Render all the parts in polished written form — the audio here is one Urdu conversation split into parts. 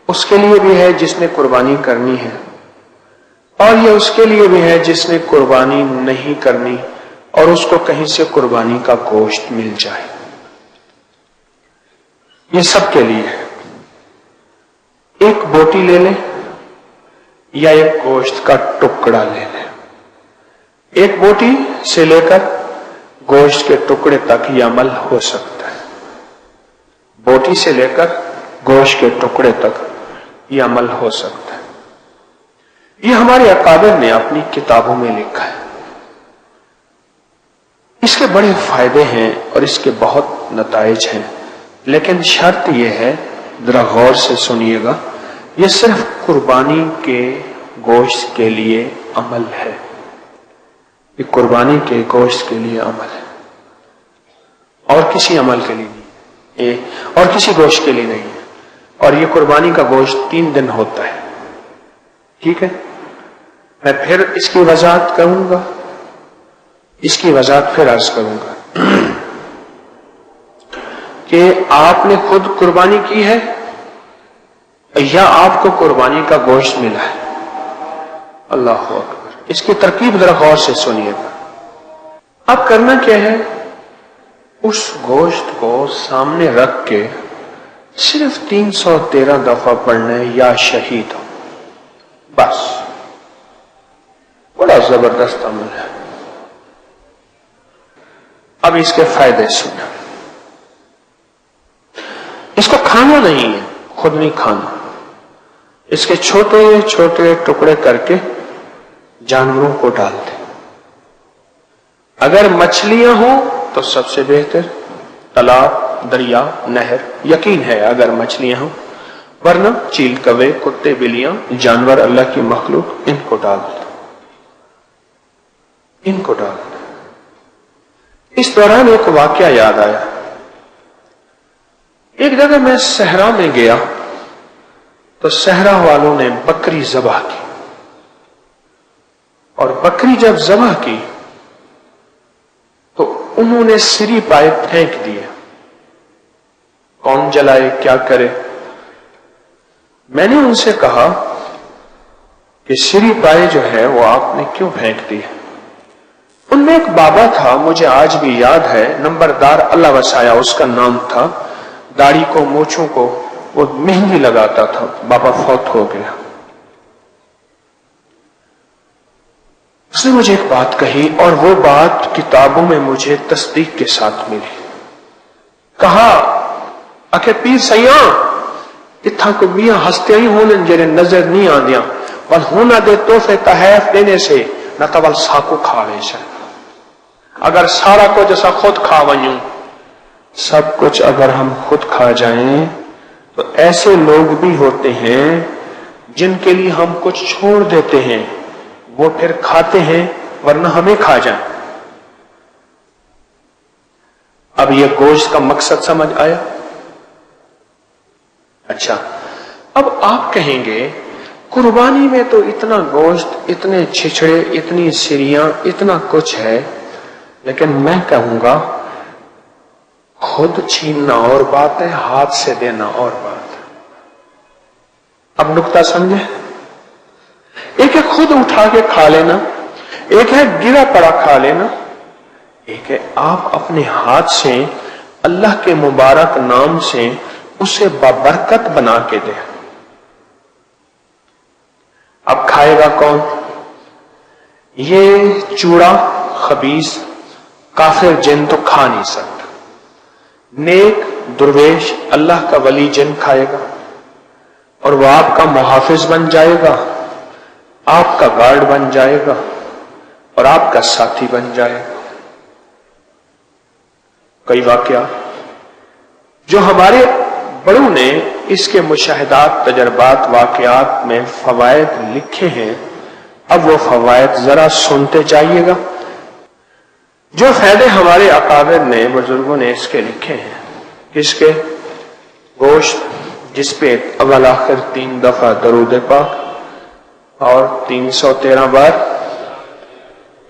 اس کے لیے بھی ہے جس نے قربانی کرنی ہے، اور یہ اس کے لیے بھی ہے جس نے قربانی نہیں کرنی اور اس کو کہیں سے قربانی کا گوشت مل جائے۔ یہ سب کے لیے ہے۔ ایک بوٹی لے لیں یا ایک گوشت کا ٹکڑا لے لیں، ایک بوٹی سے لے کر گوشت کے ٹکڑے تک یہ عمل ہو سکتا ہے، بوٹی سے لے کر گوشت کے ٹکڑے تک یہ عمل ہو سکتا ہے۔ یہ ہمارے اکابر نے اپنی کتابوں میں لکھا ہے۔ اس کے بڑے فائدے ہیں اور اس کے بہت نتائج ہیں، لیکن شرط یہ ہے، ذرا غور سے سنیے گا، یہ صرف قربانی کے گوشت کے لیے عمل ہے، یہ قربانی کے گوشت کے لیے عمل ہے، اور کسی عمل کے لیے نہیں، اور کسی گوشت کے لیے نہیں ہے۔ اور یہ قربانی کا گوشت 3 دن ہوتا ہے، ٹھیک ہے؟ میں پھر اس کی وضاحت کروں گا، اس کی وضاحت پھر عرض کروں گا کہ آپ نے خود قربانی کی ہے یا آپ کو قربانی کا گوشت ملا ہے۔ اللہ اکبر، اس کی ترکیب ذرا غور سے سنیے گا۔ اب کرنا کیا ہے، اس گوشت کو سامنے رکھ کے صرف 313 دفعہ پڑھنا ہے، یا شہید ہو، بس۔ بڑا زبردست عمل ہے۔ اب اس کے فائدے سنیں۔ اس کو کھانا نہیں ہے، خود نہیں کھانا، اس کے چھوٹے چھوٹے ٹکڑے کر کے جانوروں کو ڈال دیں۔ اگر مچھلیاں ہوں تو سب سے بہتر، تالاب، دریا، نہر، یقین ہے اگر مچھلیاں ہوں، ورنہ چیل، کوے، کتے، بلیاں، جانور اللہ کی مخلوق، ان کو ڈال دیں، ان کو ڈال دیں۔ اس دوران ایک واقعہ یاد آیا۔ ایک جگہ میں صحرا میں گیا تو صحرا والوں نے بکری ذبح کی، اور بکری جب ذبح کی تو انہوں نے سری پائے پھینک دیے۔ کون جلائے، کیا کرے؟ میں نے ان سے کہا کہ سری پائے جو ہے وہ آپ نے کیوں پھینک دی ہے؟ ان میں ایک بابا تھا، مجھے آج بھی یاد ہے، نمبردار، اللہ وسایا اس کا نام تھا، داڑھی کو، مونچھوں کو وہ مہندی لگاتا تھا، بابا فوت ہو گیا۔ اس نے مجھے ایک بات کہی، اور وہ بات کتابوں میں مجھے تصدیق کے ساتھ ملی۔ کہا کہ پیر سیاں اتھا کو میاں ہستیاں ہی ہونن جڑے نظر نہیں آندیاں، ول ہونا دے تحفے تحائف دینے سے نہ تو ول ساکو کھا ویسا۔ اگر سارا کچھ ایسا خود کھا ونیوں، سب کچھ اگر ہم خود کھا جائیں، تو ایسے لوگ بھی ہوتے ہیں جن کے لیے ہم کچھ چھوڑ دیتے ہیں، وہ پھر کھاتے ہیں ورنہ ہمیں کھا جائیں۔ اب یہ گوشت کا مقصد سمجھ آیا؟ اچھا، اب آپ کہیں گے قربانی میں تو اتنا گوشت، اتنے چھچڑے، اتنی سریاں، اتنا کچھ ہے، لیکن میں کہوں گا خود چھیننا اور بات ہے، ہاتھ سے دینا اور بات ہے۔ اب نقطہ سمجھے؟ ایک ہے خود اٹھا کے کھا لینا، ایک ہے گرا پڑا کھا لینا، ایک ہے آپ اپنے ہاتھ سے اللہ کے مبارک نام سے اسے بابرکت بنا کے دیں۔ اب کھائے گا کون؟ یہ چوڑا خبیث کافر جن تو کھا نہیں سکتا، نیک درویش اللہ کا ولی جن کھائے گا، اور وہ آپ کا محافظ بن جائے گا، آپ کا گارڈ بن جائے گا، اور آپ کا ساتھی بن جائے گا۔ کئی واقعہ جو ہمارے بڑوں نے اس کے مشاہدات، تجربات، واقعات میں فوائد لکھے ہیں، اب وہ فوائد ذرا سنتے جائیے گا۔ جو فائدے ہمارے اکابر نے، بزرگوں نے اس کے لکھے ہیں، اس کے گوشت جس پہ اول آخر 3 دفعہ درود پاک اور 313 بار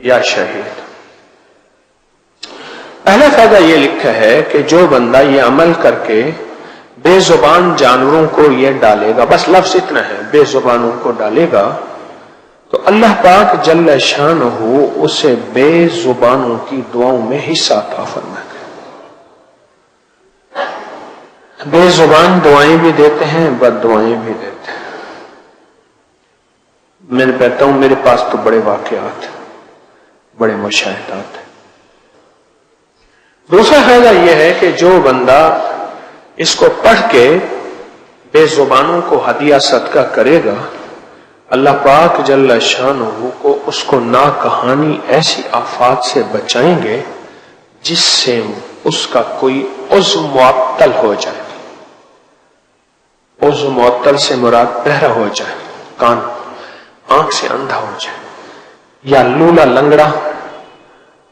یا شہید۔ پہلا فائدہ یہ لکھا ہے کہ جو بندہ یہ عمل کر کے بے زبان جانوروں کو یہ ڈالے گا، بس لفظ اتنا ہے، بے زبانوں کو ڈالے گا، تو اللہ پاک جل شانہ اسے بے زبانوں کی دعاؤں میں حصہ عطا فرمائے گا۔ بے زبان دعائیں بھی دیتے ہیں، بد دعائیں بھی دیتے ہیں۔ میں کہتا ہوں میرے پاس تو بڑے واقعات ہیں، بڑے مشاہدات ہیں۔ دوسرا فائدہ یہ ہے کہ جو بندہ اس کو پڑھ کے بے زبانوں کو ہدیہ صدقہ کرے گا، اللہ پاک جل شانہ کو اس کو ناکہانی ایسی آفات سے بچائیں گے جس سے اس کا کوئی عضو معطل ہو جائے۔ عضو معطل سے مراد بہرا ہو جائے، کان، آنکھ سے اندھا ہو جائے، یا لولا لنگڑا،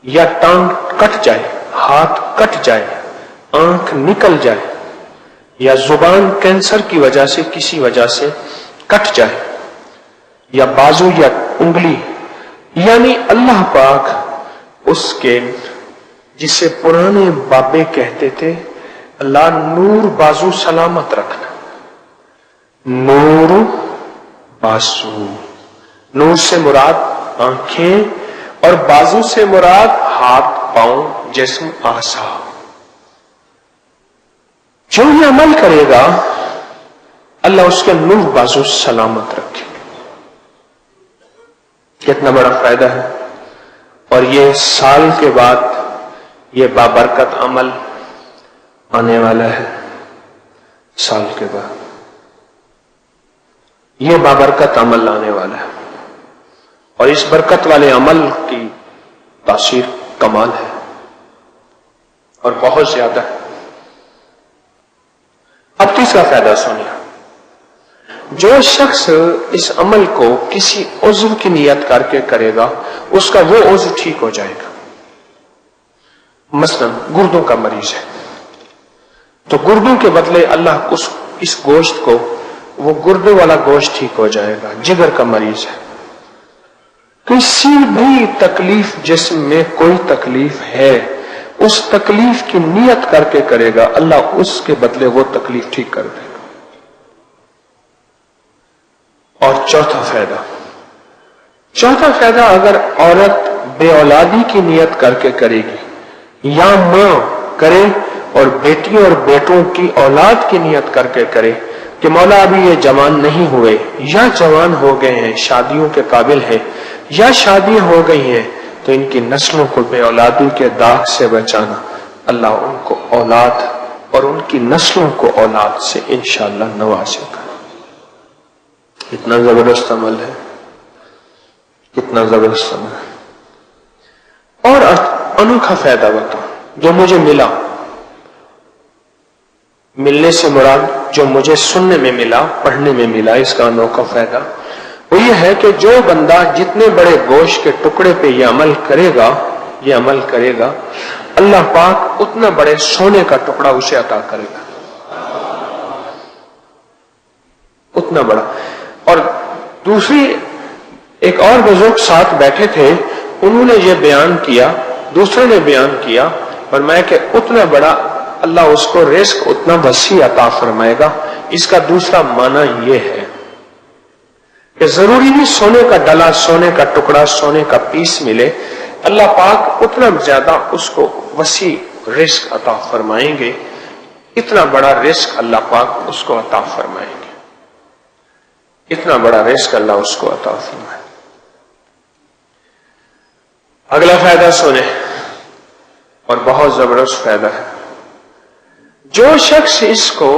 یا ٹانگ کٹ جائے، ہاتھ کٹ جائے، آنکھ نکل جائے، یا زبان کینسر کی وجہ سے کسی وجہ سے کٹ جائے، یا بازو یا انگلی، یعنی اللہ پاک اس کے جسے پرانے بابے کہتے تھے اللہ نور بازو سلامت رکھنا، نور بازو، نور سے مراد آنکھیں اور بازو سے مراد ہاتھ پاؤں جسم اعضاء۔ جو یہ عمل کرے گا اللہ اس کے نور بازو سلامت رکھے۔ کتنا بڑا فائدہ ہے، اور یہ سال کے بعد یہ بابرکت عمل آنے والا ہے، سال کے بعد یہ بابرکت عمل آنے والا ہے، اور اس برکت والے عمل کی تاثیر کمال ہے اور بہت زیادہ ہے۔ اب تیسرا فائدہ سنیے، جو شخص اس عمل کو کسی عضو کی نیت کر کے کرے گا اس کا وہ عضو ٹھیک ہو جائے گا۔ مثلا گردوں کا مریض ہے تو گردوں کے بدلے اللہ اس گوشت کو، وہ گردوں والا گوشت ٹھیک ہو جائے گا۔ جگر کا مریض ہے، کسی بھی تکلیف جسم میں کوئی تکلیف ہے اس تکلیف کی نیت کر کے کرے گا اللہ اس کے بدلے وہ تکلیف ٹھیک کر دے گا۔ اور چوتھا فائدہ اگر عورت بے اولادی کی نیت کر کے کرے گی یا ماں کرے اور بیٹیوں اور بیٹوں کی اولاد کی نیت کر کے کرے کہ مولا ابھی یہ جوان نہیں ہوئے یا جوان ہو گئے ہیں، شادیوں کے قابل ہیں یا شادیاں ہو گئی ہیں، تو ان کی نسلوں کو بے اولادی کے داغ سے بچانا، اللہ ان کو اولاد اور ان کی نسلوں کو اولاد سے انشاءاللہ نوازے گا۔ کتنا زبردست عمل ہے، کتنا زبردست عمل ہے۔ اور انوکھا فائدہ بتاؤ جو مجھے ملا، ملنے سے مراد جو مجھے سننے میں ملا، پڑھنے میں ملا، اس کا انوکھا فائدہ وہ یہ ہے کہ جو بندہ جتنے بڑے گوشت کے ٹکڑے پہ یہ عمل کرے گا اللہ پاک اتنا بڑے سونے کا ٹکڑا اسے عطا کرے گا، اتنا بڑا۔ اور دوسری ایک اور بزرگ ساتھ بیٹھے تھے، انہوں نے یہ بیان کیا، دوسرے نے بیان کیا، فرمایا کہ اتنا بڑا اللہ اس کو رزق اتنا وسیع عطا فرمائے گا۔ اس کا دوسرا معنی یہ ہے کہ ضروری نہیں سونے کا ڈلا، سونے کا ٹکڑا، سونے کا پیس ملے، اللہ پاک اتنا زیادہ اس کو وسیع رزق عطا فرمائیں گے، اتنا بڑا رزق اللہ پاک اس کو عطا فرمائیں گے، اتنا بڑا رزق اللہ اس کو عطا فرمائے۔ اگلا فائدہ سنیں، اور بہت زبردست فائدہ ہے۔ جو شخص اس کو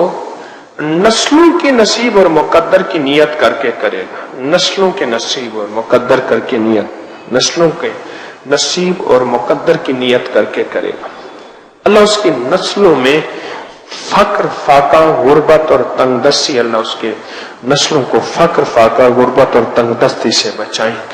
نسلوں کے نصیب اور مقدر کی نیت کر کے کرے گا، نسلوں کے نصیب اور مقدر کر کے نیت، نسلوں کے نصیب اور مقدر کی نیت کر کے کرے گا، اللہ اس کی نسلوں میں فقر، فاقہ، غربت اور تنگ دستی، اللہ اس کے نسلوں کو فقر، فاقہ، غربت اور تنگ دستی سے بچائیں گے۔